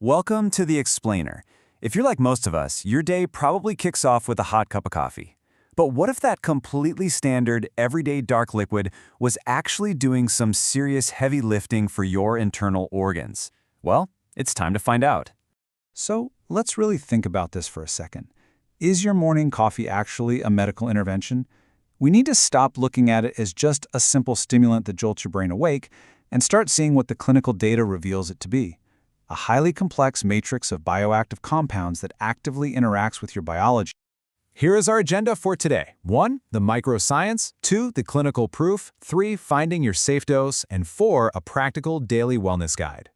Welcome to The Explainer. If you're like most of us, your day probably kicks off with a hot cup of coffee. But what if that completely standard, everyday dark liquid was actually doing some serious heavy lifting for your internal organs? Well, it's time to find out. So let's really think about this for a second. Is your morning coffee actually a medical intervention? We need to stop looking at it as just a simple stimulant that jolts your brain awake and start seeing what the clinical data reveals it to be. A highly complex matrix of bioactive compounds that actively interacts with your biology. Here is our agenda for today. 1. The microscience. 2. The clinical proof. 3. Finding your safe dose. And 4. A practical daily wellness guide.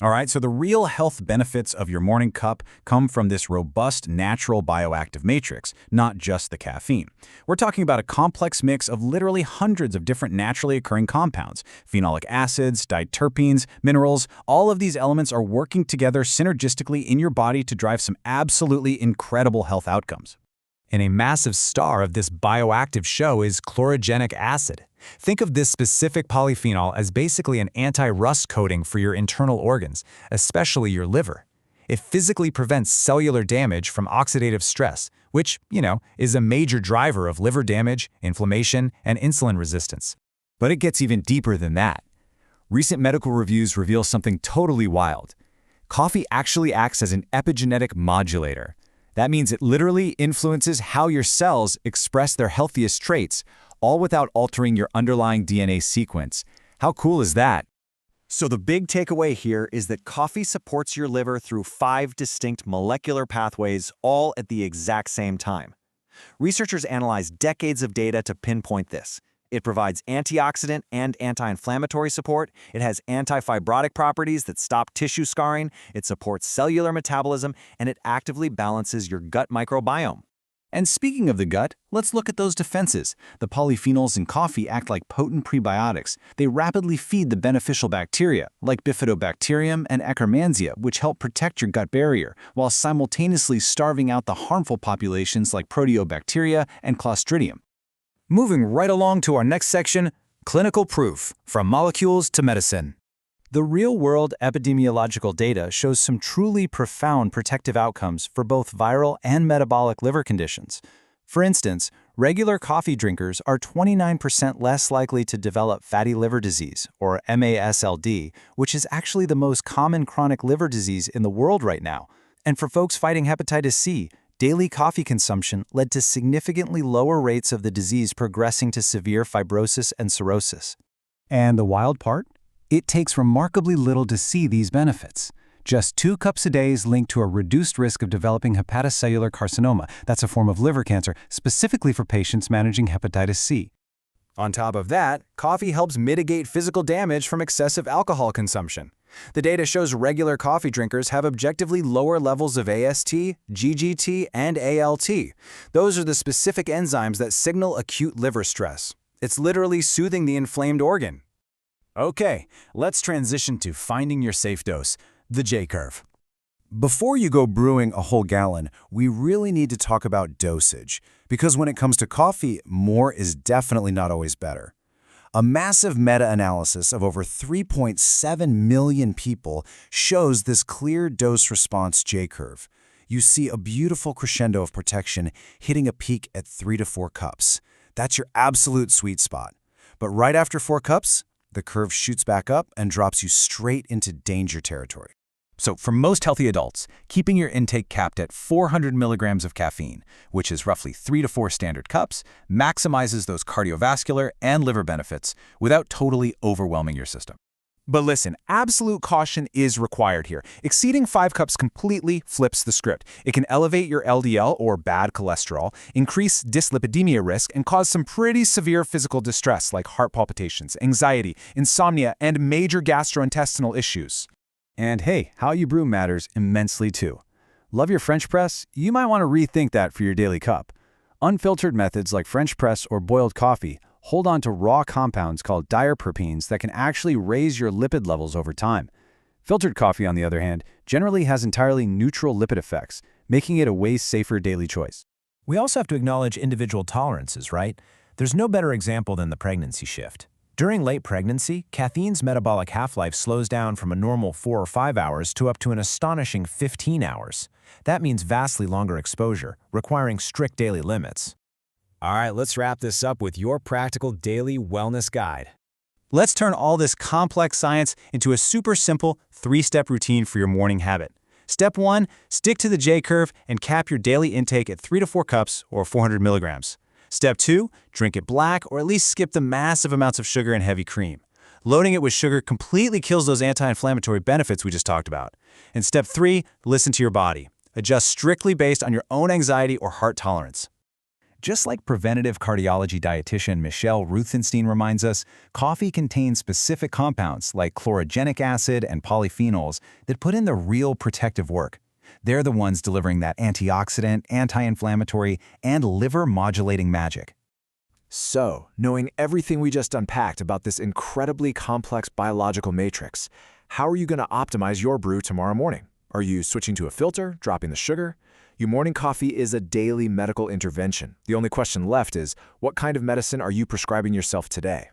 All right, so the real health benefits of your morning cup come from this robust, natural bioactive matrix, not just the caffeine. We're talking about a complex mix of literally hundreds of different naturally occurring compounds, phenolic acids, diterpenes, minerals. All of these elements are working together synergistically in your body to drive some absolutely incredible health outcomes. And a massive star of this bioactive show is chlorogenic acid. Think of this specific polyphenol as basically an anti-rust coating for your internal organs, especially your liver. It physically prevents cellular damage from oxidative stress, which, is a major driver of liver damage, inflammation, and insulin resistance. But it gets even deeper than that. Recent medical reviews reveal something totally wild. Coffee actually acts as an epigenetic modulator. That means it literally influences how your cells express their healthiest traits, all without altering your underlying DNA sequence. How cool is that? So the big takeaway here is that coffee supports your liver through 5 distinct molecular pathways, all at the exact same time. Researchers analyzed decades of data to pinpoint this. It provides antioxidant and anti-inflammatory support. It has anti-fibrotic properties that stop tissue scarring. It supports cellular metabolism, and it actively balances your gut microbiome. And speaking of the gut, let's look at those defenses. The polyphenols in coffee act like potent prebiotics. They rapidly feed the beneficial bacteria, like Bifidobacterium and Akkermansia, which help protect your gut barrier, while simultaneously starving out the harmful populations like Proteobacteria and Clostridium. Moving right along to our next section, clinical proof, from molecules to medicine. The real-world epidemiological data shows some truly profound protective outcomes for both viral and metabolic liver conditions. For instance, regular coffee drinkers are 29% less likely to develop fatty liver disease, or MASLD, which is actually the most common chronic liver disease in the world right now. And for folks fighting hepatitis C, daily coffee consumption led to significantly lower rates of the disease progressing to severe fibrosis and cirrhosis. And the wild part? It takes remarkably little to see these benefits. Just 2 cups a day is linked to a reduced risk of developing hepatocellular carcinoma. That's a form of liver cancer, specifically for patients managing hepatitis C. On top of that, coffee helps mitigate physical damage from excessive alcohol consumption. The data shows regular coffee drinkers have objectively lower levels of AST, GGT, and ALT. Those are the specific enzymes that signal acute liver stress. It's literally soothing the inflamed organ. Okay, let's transition to finding your safe dose, the J-curve. Before you go brewing a whole gallon, we really need to talk about dosage, because when it comes to coffee, more is definitely not always better. A massive meta-analysis of over 3.7 million people shows this clear dose-response J-curve. You see a beautiful crescendo of protection hitting a peak at 3 to 4 cups. That's your absolute sweet spot. But right after 4 cups, the curve shoots back up and drops you straight into danger territory. So for most healthy adults, keeping your intake capped at 400 milligrams of caffeine, which is roughly 3 to 4 standard cups, maximizes those cardiovascular and liver benefits without totally overwhelming your system. But listen, absolute caution is required here. Exceeding 5 cups completely flips the script. It can elevate your LDL, or bad cholesterol, increase dyslipidemia risk, and cause some pretty severe physical distress like heart palpitations, anxiety, insomnia, and major gastrointestinal issues. And hey, how you brew matters immensely too. Love your French press? You might want to rethink that for your daily cup. Unfiltered methods like French press or boiled coffee hold on to raw compounds called diaterpenes that can actually raise your lipid levels over time. Filtered coffee, on the other hand, generally has entirely neutral lipid effects, making it a way safer daily choice. We also have to acknowledge individual tolerances, right? There's no better example than the pregnancy shift. During late pregnancy, caffeine's metabolic half-life slows down from a normal 4 or 5 hours to up to an astonishing 15 hours. That means vastly longer exposure, requiring strict daily limits. All right, let's wrap this up with your practical daily wellness guide. Let's turn all this complex science into a super simple 3-step routine for your morning habit. Step 1, stick to the J-curve and cap your daily intake at 3 to 4 cups or 400 milligrams. Step 2, drink it black or at least skip the massive amounts of sugar and heavy cream. Loading it with sugar completely kills those anti-inflammatory benefits we just talked about. And step 3, listen to your body. Adjust strictly based on your own anxiety or heart tolerance. Just like preventative cardiology dietitian Michelle Ruthenstein reminds us, coffee contains specific compounds like chlorogenic acid and polyphenols that put in the real protective work. They're the ones delivering that antioxidant, anti-inflammatory, and liver-modulating magic. So, knowing everything we just unpacked about this incredibly complex biological matrix, how are you going to optimize your brew tomorrow morning? Are you switching to a filter, dropping the sugar? Your morning coffee is a daily medical intervention. The only question left is, what kind of medicine are you prescribing yourself today?